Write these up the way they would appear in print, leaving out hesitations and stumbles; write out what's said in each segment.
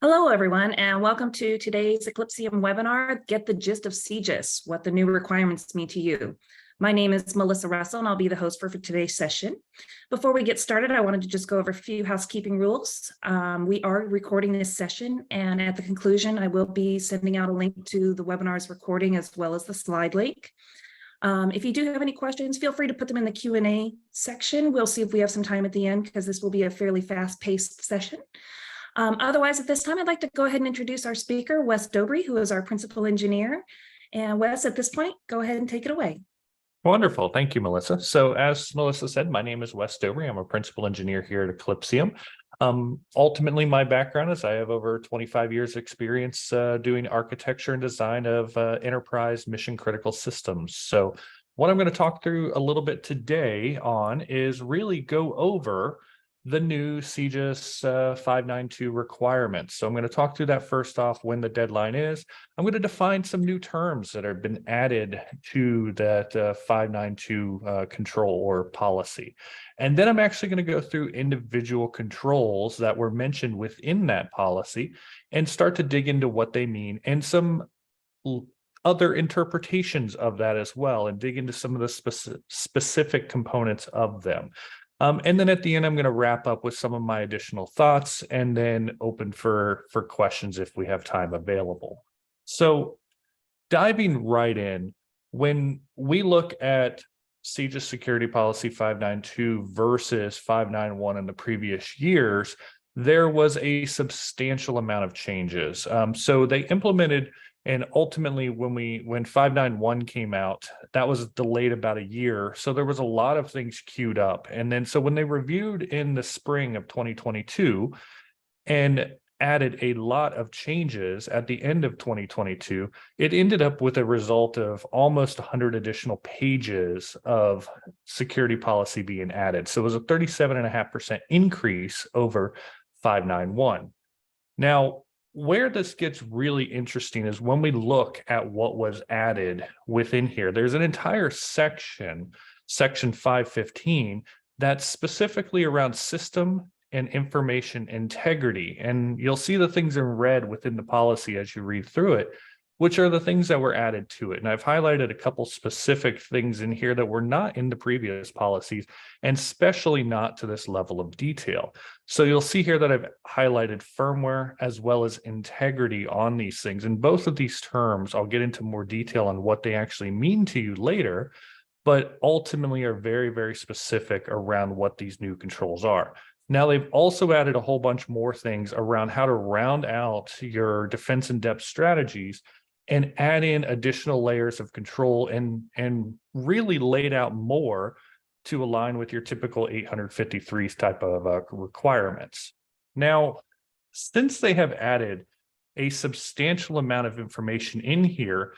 Hello, everyone, and welcome to today's Eclipsium webinar, Get the Gist of CJIS, What the New Requirements Mean to You. My name is Melissa Russell, and I'll be the host for today's session. Before we get started, I wanted to just go over a few housekeeping rules. We are recording this session, and at the conclusion, I will be sending out a link to the webinar's recording as well as the slide link. If you do have any questions, feel free to put them in the Q&A section. We'll see if we have some time at the end because this will be a fairly fast-paced session. Otherwise, at this time, I'd like to go ahead and introduce our speaker, Wes Dobry, who is our principal engineer. And Wes, at this point, go ahead and take it away. Wonderful. Thank you, Melissa. So as Melissa said, my name is Wes Dobry. I'm a principal engineer here at Eclipsium. Ultimately, my background is I have over 25 years experience doing architecture and design of enterprise mission critical systems. So what I'm going to talk through a little bit today on is really go over the new CJIS 592 requirements. So I'm going to talk through that first off, when the deadline is. I'm going to define some new terms that have been added to that 592 control or policy. And then I'm actually going to go through individual controls that were mentioned within that policy and start to dig into what they mean and some other interpretations of that as well, and dig into some of the specific components of them. And then at the end, I'm going to wrap up with some of my additional thoughts and then open for questions if we have time available. So diving right in, when we look at CJIS Security Policy 592 versus 591 in the previous years, there was a substantial amount of changes. So they implemented, and ultimately when 591 came out, that was delayed about a year. So there was a lot of things queued up. And then so when they reviewed in the spring of 2022 and added a lot of changes at the end of 2022, it ended up with a result of almost 100 additional pages of security policy being added. So it was a 37.5% increase over 591. Now, where this gets really interesting is when we look at what was added within here. There's an entire section, section 515, that's specifically around system and information integrity. And you'll see the things in red within the policy as you read through it, which are the things that were added to it. And I've highlighted a couple specific things in here that were not in the previous policies, and especially not to this level of detail. So you'll see here that I've highlighted firmware as well as integrity on these things. And both of these terms, I'll get into more detail on what they actually mean to you later, but ultimately are very, very specific around what these new controls are. Now, they've also added a whole bunch more things around how to round out your defense in depth strategies and add in additional layers of control and really laid out more to align with your typical 853 type of requirements. Now, since they have added a substantial amount of information in here,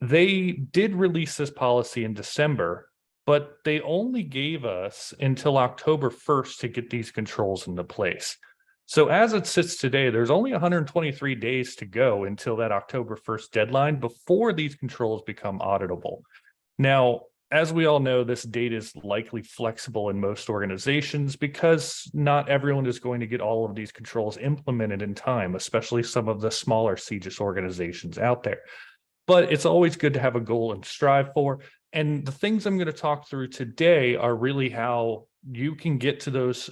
they did release this policy in December, but they only gave us until October 1st to get these controls into place. So as it sits today, there's only 123 days to go until that October 1st deadline before these controls become auditable. Now, as we all know, this date is likely flexible in most organizations because not everyone is going to get all of these controls implemented in time, especially some of the smaller CJIS organizations out there. But it's always good to have a goal and strive for. And the things I'm going to talk through today are really how you can get to those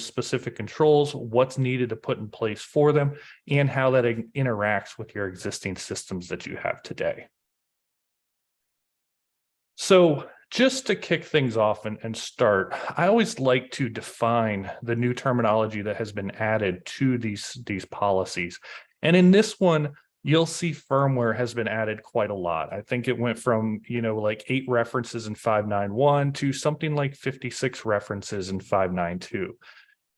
specific controls, what's needed to put in place for them, and how that interacts with your existing systems that you have today. So just to kick things off and start, I always like to define the new terminology that has been added to these policies. And in this one, you'll see firmware has been added quite a lot. I think it went from, like 8 references in 591 to something like 56 references in 592.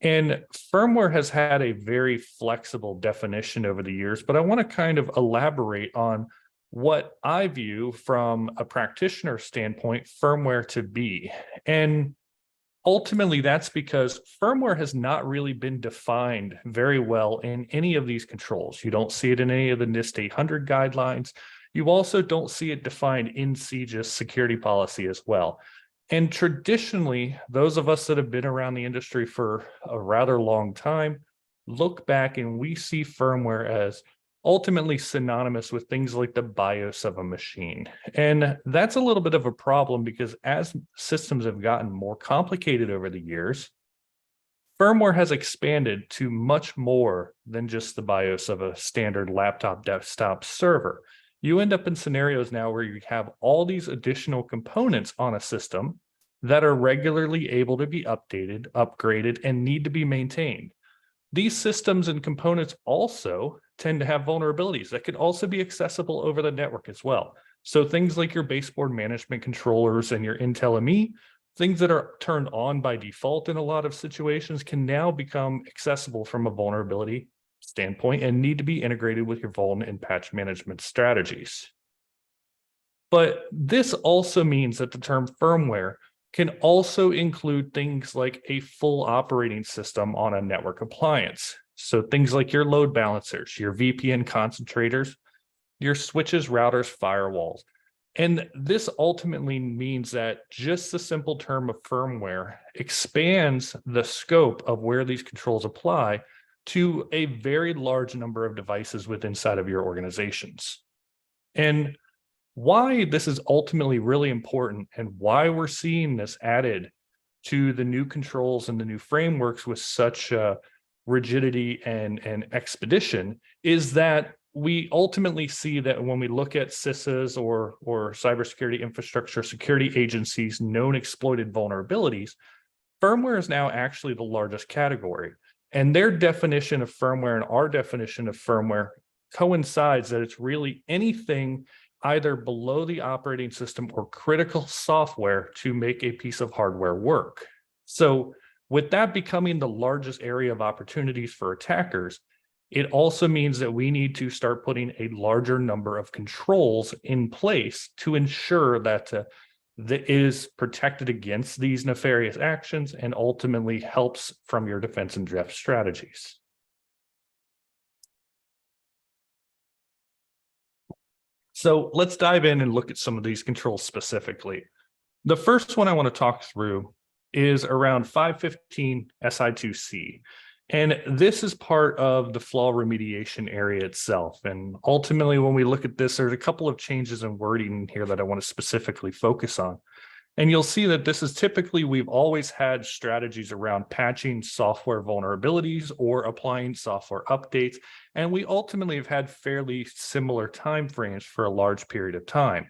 And firmware has had a very flexible definition over the years, but I want to kind of elaborate on what I view from a practitioner standpoint firmware to be. And ultimately, that's because firmware has not really been defined very well in any of these controls. You don't see it in any of the NIST 800 guidelines. You also don't see it defined in CJIS security policy as well. And traditionally, those of us that have been around the industry for a rather long time look back and we see firmware as ultimately synonymous with things like the BIOS of a machine. And that's a little bit of a problem because as systems have gotten more complicated over the years, firmware has expanded to much more than just the BIOS of a standard laptop desktop server. You end up in scenarios now where you have all these additional components on a system that are regularly able to be updated, upgraded, and need to be maintained. These systems and components also tend to have vulnerabilities that could also be accessible over the network as well. So things like your baseboard management controllers and your Intel ME, things that are turned on by default in a lot of situations, can now become accessible from a vulnerability standpoint and need to be integrated with your vuln and patch management strategies. But this also means that the term firmware can also include things like a full operating system on a network appliance. So things like your load balancers, your VPN concentrators, your switches, routers, firewalls. And this ultimately means that just the simple term of firmware expands the scope of where these controls apply to a very large number of devices within inside of your organizations. And why this is ultimately really important and why we're seeing this added to the new controls and the new frameworks with such rigidity and expedition is that we ultimately see that when we look at CISAs or cybersecurity infrastructure security agencies' known exploited vulnerabilities, firmware is now actually the largest category. And their definition of firmware and our definition of firmware coincides that it's really anything either below the operating system or critical software to make a piece of hardware work. So with that becoming the largest area of opportunities for attackers, it also means that we need to start putting a larger number of controls in place to ensure that that is protected against these nefarious actions and ultimately helps from your defense and draft strategies. So let's dive in and look at some of these controls specifically. The first one I want to talk through is around 515 SI2C. And this is part of the flaw remediation area itself. And ultimately, when we look at this, there's a couple of changes in wording here that I want to specifically focus on. And you'll see that this is typically, we've always had strategies around patching software vulnerabilities or applying software updates. And we ultimately have had fairly similar timeframes for a large period of time.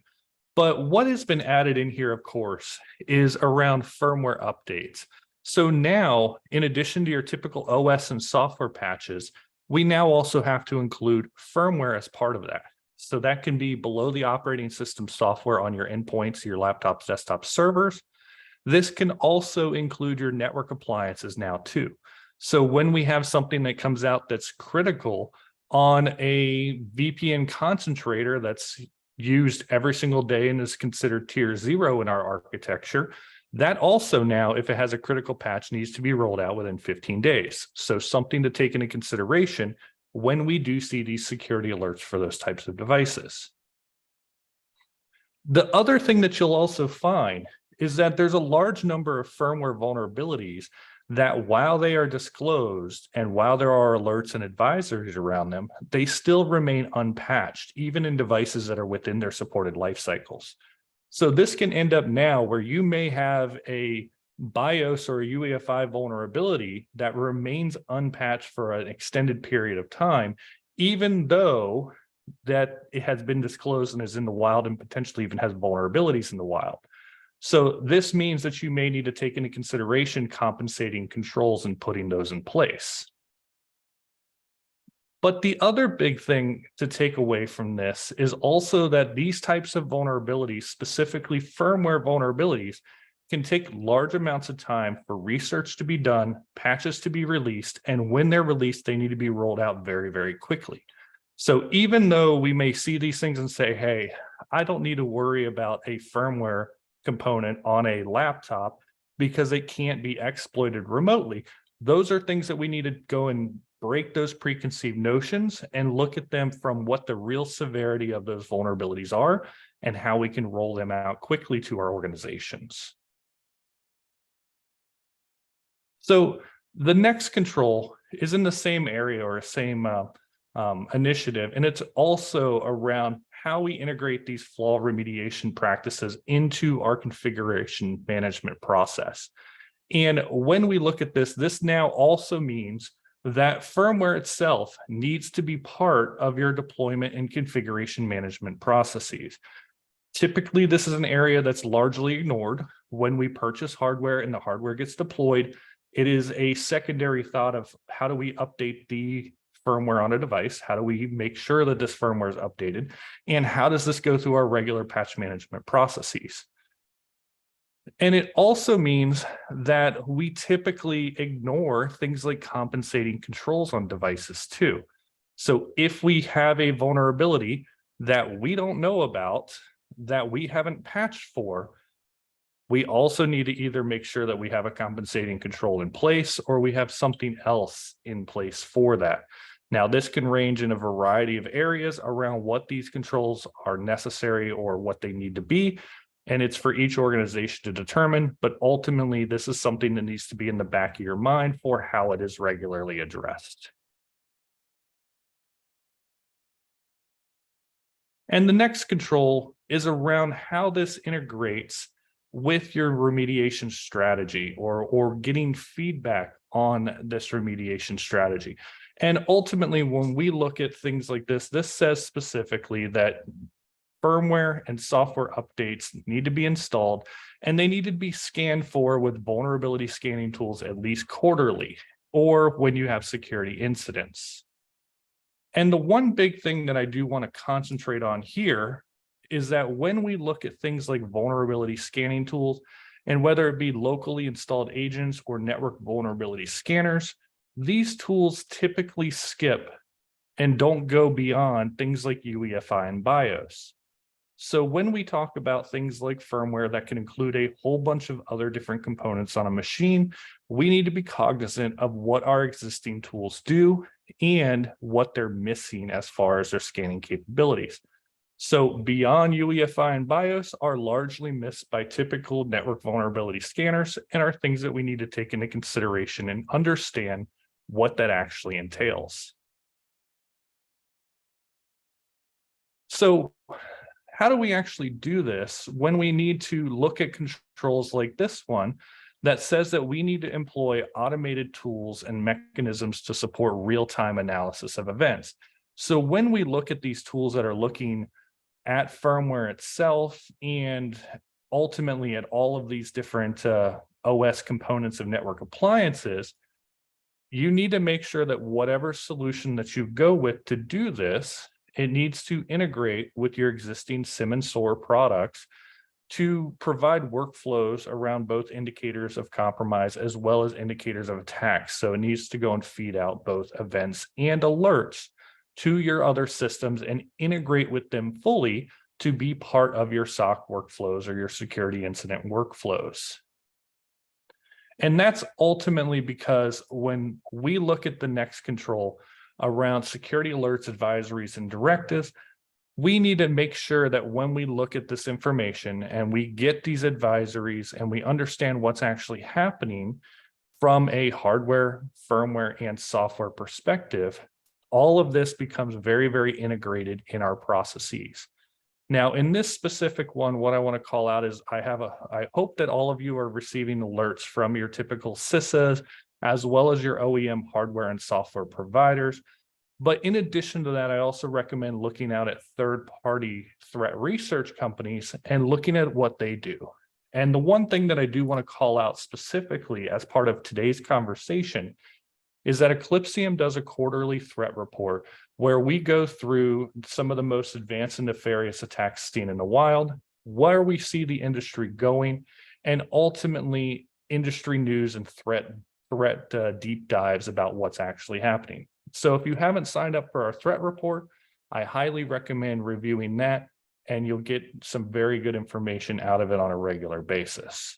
But what has been added in here, of course, is around firmware updates. So now, in addition to your typical OS and software patches, we now also have to include firmware as part of that. So that can be below the operating system software on your endpoints, your laptops, desktop servers. This can also include your network appliances now too. So when we have something that comes out that's critical on a VPN concentrator that's used every single day and is considered tier 0 in our architecture, that also now, if it has a critical patch, needs to be rolled out within 15 days. So something to take into consideration when we do see these security alerts for those types of devices. The other thing that you'll also find is that there's a large number of firmware vulnerabilities that while they are disclosed and while there are alerts and advisories around them, they still remain unpatched, even in devices that are within their supported life cycles. So this can end up now where you may have a BIOS or a UEFI vulnerability that remains unpatched for an extended period of time, even though that it has been disclosed and is in the wild and potentially even has vulnerabilities in the wild. So this means that you may need to take into consideration compensating controls and putting those in place. But the other big thing to take away from this is also that these types of vulnerabilities, specifically firmware vulnerabilities, can take large amounts of time for research to be done, patches to be released, and when they're released, they need to be rolled out very, very quickly. So even though we may see these things and say, hey, I don't need to worry about a firmware component on a laptop because it can't be exploited remotely, those are things that we need to go and break those preconceived notions and look at them from what the real severity of those vulnerabilities are and how we can roll them out quickly to our organizations. So the next control is in the same area or same initiative, and it's also around how we integrate these flaw remediation practices into our configuration management process. And when we look at this, this now also means that firmware itself needs to be part of your deployment and configuration management processes. Typically, this is an area that's largely ignored when we purchase hardware and the hardware gets deployed. It is a secondary thought of how do we update the firmware on a device? How do we make sure that this firmware is updated? And how does this go through our regular patch management processes? And it also means that we typically ignore things like compensating controls on devices too. So if we have a vulnerability that we don't know about, that we haven't patched for, we also need to either make sure that we have a compensating control in place or we have something else in place for that. Now, this can range in a variety of areas around what these controls are necessary or what they need to be. And it's for each organization to determine, but ultimately, this is something that needs to be in the back of your mind for how it is regularly addressed. And the next control is around how this integrates with your remediation strategy or getting feedback on this remediation strategy. And ultimately, when we look at things like this says specifically that firmware and software updates need to be installed and they need to be scanned for with vulnerability scanning tools at least quarterly or when you have security incidents. And the one big thing that I do want to concentrate on here is that when we look at things like vulnerability scanning tools, and whether it be locally installed agents or network vulnerability scanners, these tools typically skip and don't go beyond things like UEFI and BIOS. So when we talk about things like firmware that can include a whole bunch of other different components on a machine, we need to be cognizant of what our existing tools do and what they're missing as far as their scanning capabilities. So beyond UEFI and BIOS are largely missed by typical network vulnerability scanners and are things that we need to take into consideration and understand what that actually entails. So how do we actually do this when we need to look at controls like this one that says that we need to employ automated tools and mechanisms to support real-time analysis of events? So when we look at these tools that are looking at firmware itself and ultimately at all of these different OS components of network appliances, you need to make sure that whatever solution that you go with to do this, it needs to integrate with your existing SIM and SOAR products to provide workflows around both indicators of compromise as well as indicators of attacks. So it needs to go and feed out both events and alerts to your other systems and integrate with them fully to be part of your SOC workflows or your security incident workflows. And that's ultimately because when we look at the next control around security alerts, advisories, and directives, we need to make sure that when we look at this information and we get these advisories and we understand what's actually happening from a hardware, firmware, and software perspective, all of this becomes very, very integrated in our processes. Now, in this specific one, what I want to call out is I hope that all of you are receiving alerts from your typical CISAs, as well as your OEM hardware and software providers. But in addition to that, I also recommend looking out at third-party threat research companies and looking at what they do. And the one thing that I do want to call out specifically as part of today's conversation is that Eclipsium does a quarterly threat report where we go through some of the most advanced and nefarious attacks seen in the wild, where we see the industry going, and ultimately industry news and threat deep dives about what's actually happening. So if you haven't signed up for our threat report, I highly recommend reviewing that, and you'll get some very good information out of it on a regular basis.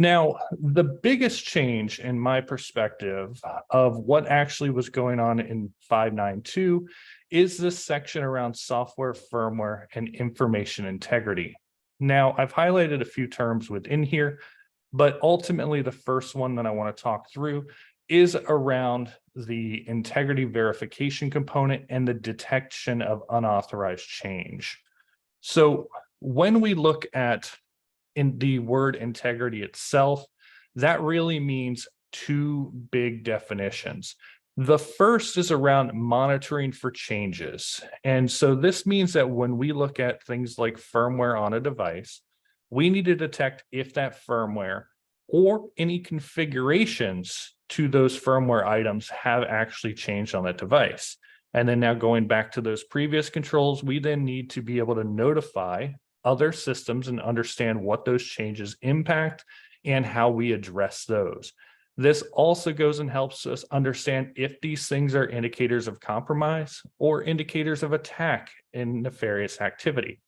Now, the biggest change in my perspective of what actually was going on in 592 is this section around software, firmware, and information integrity. Now, I've highlighted a few terms within here. But ultimately, the first one that I want to talk through is around the integrity verification component and the detection of unauthorized change. So when we look at in the word integrity itself, that really means two big definitions. The first is around monitoring for changes. And so this means that when we look at things like firmware on a device, we need to detect if that firmware or any configurations to those firmware items have actually changed on that device. And then now going back to those previous controls, we then need to be able to notify other systems and understand what those changes impact and how we address those. This also goes and helps us understand if these things are indicators of compromise or indicators of attack and nefarious activity.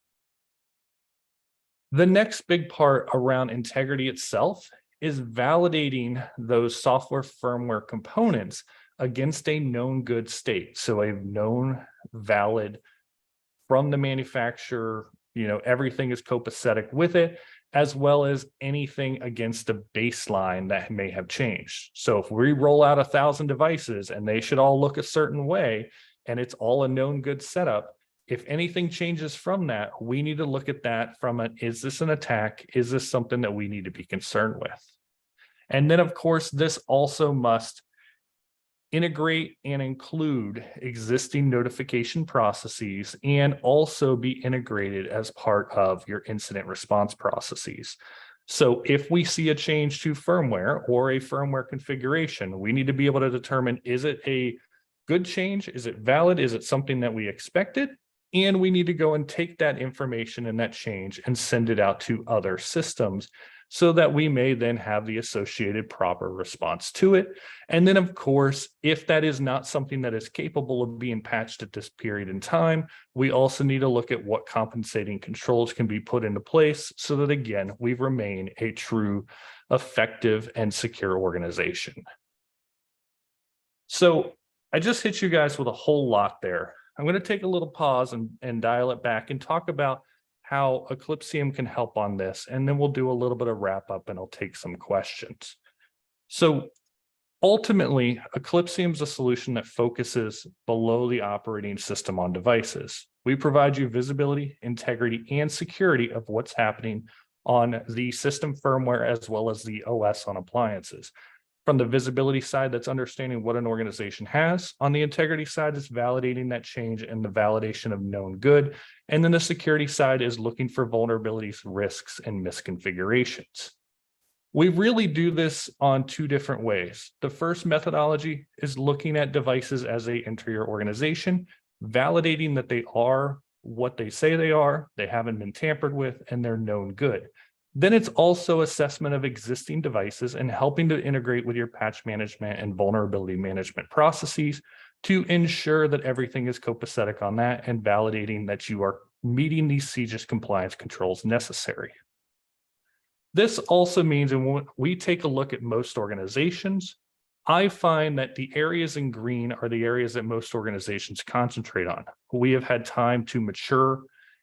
The next big part around integrity itself is validating those software firmware components against a known good state. So a known valid from the manufacturer, everything is copacetic with it, as well as anything against the baseline that may have changed. So if we roll out 1,000 devices and they should all look a certain way, and it's all a known good setup, if anything changes from that, we need to look at that from is this an attack? Is this something that we need to be concerned with? And then, of course, this also must integrate and include existing notification processes and also be integrated as part of your incident response processes. So if we see a change to firmware or a firmware configuration, we need to be able to determine, is it a good change? Is it valid? Is it something that we expected? And we need to go and take that information and that change and send it out to other systems so that we may then have the associated proper response to it. And then, of course, if that is not something that is capable of being patched at this period in time, we also need to look at what compensating controls can be put into place so that, again, we remain a true, effective, and secure organization. So I just hit you guys with a whole lot there. I'm going to take a little pause and dial it back and talk about how Eclipsium can help on this, and then we'll do a little bit of wrap up and I'll take some questions. So ultimately, Eclipsium is a solution that focuses below the operating system on devices. We provide you visibility, integrity, and security of what's happening on the system firmware as well as the OS on appliances. From the visibility side, that's understanding what an organization has. On the integrity side, it's validating that change and the validation of known good. And then the security side is looking for vulnerabilities, risks, and misconfigurations. We really do this on two different ways. The first methodology is looking at devices as they enter your organization, validating that they are what they say they haven't been tampered with, and they're known good. Then it's also assessment of existing devices and helping to integrate with your patch management and vulnerability management processes to ensure that everything is copacetic on that and validating that you are meeting these CJIS compliance controls necessary. This also means, and when we take a look at most organizations, I find that the areas in green are the areas that most organizations concentrate on. We have had time to mature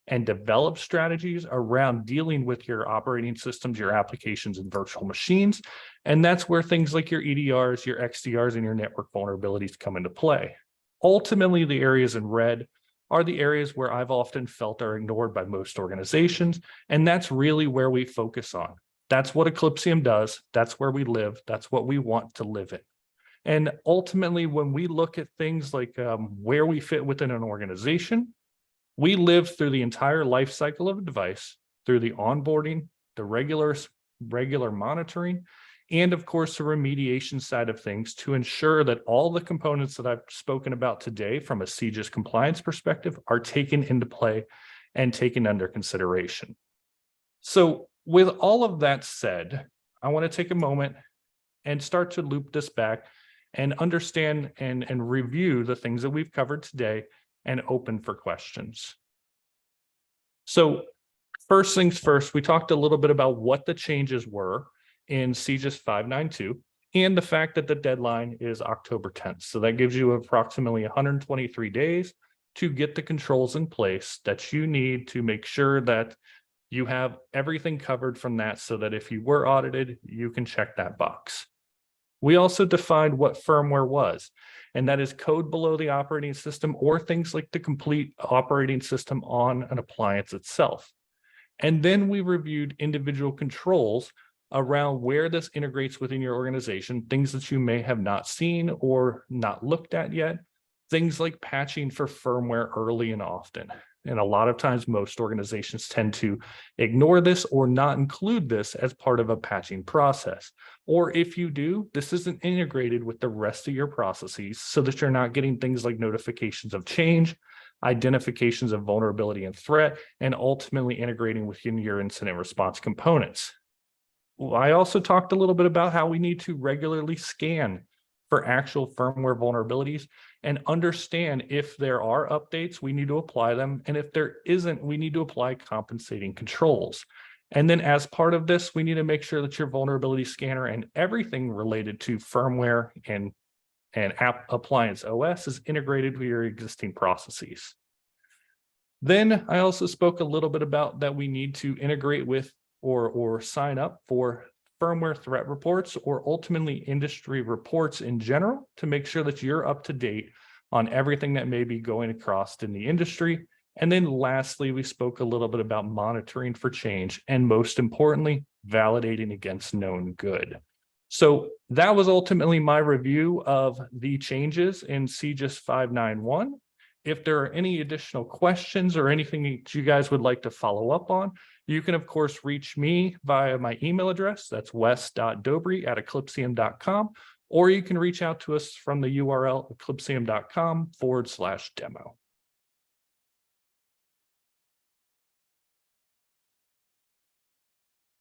and develop strategies around dealing with your operating systems, your applications, and virtual machines. And that's where things like your EDRs, your XDRs, and your network vulnerabilities come into play. Ultimately, the areas in red are the areas where I've often felt are ignored by most organizations. And that's really where we focus on. That's what Eclipsium does. That's where we live. That's what we want to live in. And ultimately, when we look at things like where we fit within an organization, we live through the entire life cycle of a device, through the onboarding, the regular monitoring, and of course, the remediation side of things to ensure that all the components that I've spoken about today from a CJIS compliance perspective are taken into play and taken under consideration. So with all of that said, I want to take a moment and start to loop this back and understand and review the things that we've covered today and open for questions. So first things first, we talked a little bit about what the changes were in CJIS 592 and the fact that the deadline is October 10th. So that gives you approximately 123 days to get the controls in place that you need to make sure that You have everything covered from that so that if you were audited, you can check that box. We also defined what firmware was, and that is code below the operating system or things like the complete operating system on an appliance itself. And then we reviewed individual controls around where this integrates within your organization, things that you may have not seen or not looked at yet, things like patching for firmware early and often. And a lot of times, most organizations tend to ignore this or not include this as part of a patching process. Or if you do, this isn't integrated with the rest of your processes so that you're not getting things like notifications of change, identifications of vulnerability and threat, and ultimately integrating within your incident response components. I also talked a little bit about how we need to regularly scan for actual firmware vulnerabilities and understand if there are updates, we need to apply them. And if there isn't, we need to apply compensating controls. And then as part of this, we need to make sure that your vulnerability scanner and everything related to firmware and app appliance OS is integrated with your existing processes. Then I also spoke a little bit about that we need to integrate with or sign up for firmware threat reports or ultimately industry reports in general to make sure that you're up to date on everything that may be going across in the industry. And then lastly, we spoke a little bit about monitoring for change and most importantly, validating against known good. So that was ultimately my review of the changes in CJIS 591. If there are any additional questions or anything that you guys would like to follow up on, you can, of course, reach me via my email address. That's wes.dobry@eclipsium.com, or you can reach out to us from the URL eclipsium.com/demo.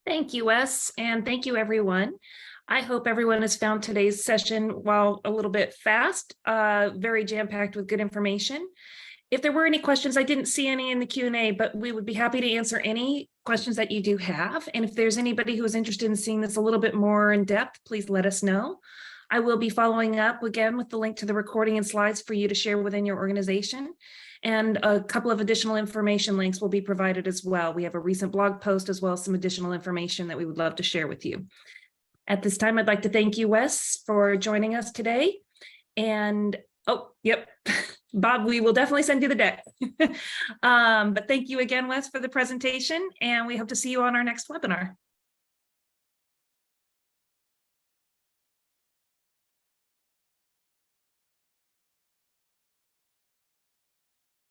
Thank you, Wes, and thank you, everyone. I hope everyone has found today's session, while a little bit fast, very jam-packed with good information. If there were any questions, I didn't see any in the Q&A, but we would be happy to answer any questions that you do have. And if there's anybody who is interested in seeing this a little bit more in depth, please let us know. I will be following up again with the link to the recording and slides for you to share within your organization. And a couple of additional information links will be provided as well. We have a recent blog post as well as some additional information that we would love to share with you. At this time, I'd like to thank you, Wes, for joining us today. And, oh, yep, Bob, we will definitely send you the deck. But thank you again, Wes, for the presentation, and we hope to see you on our next webinar.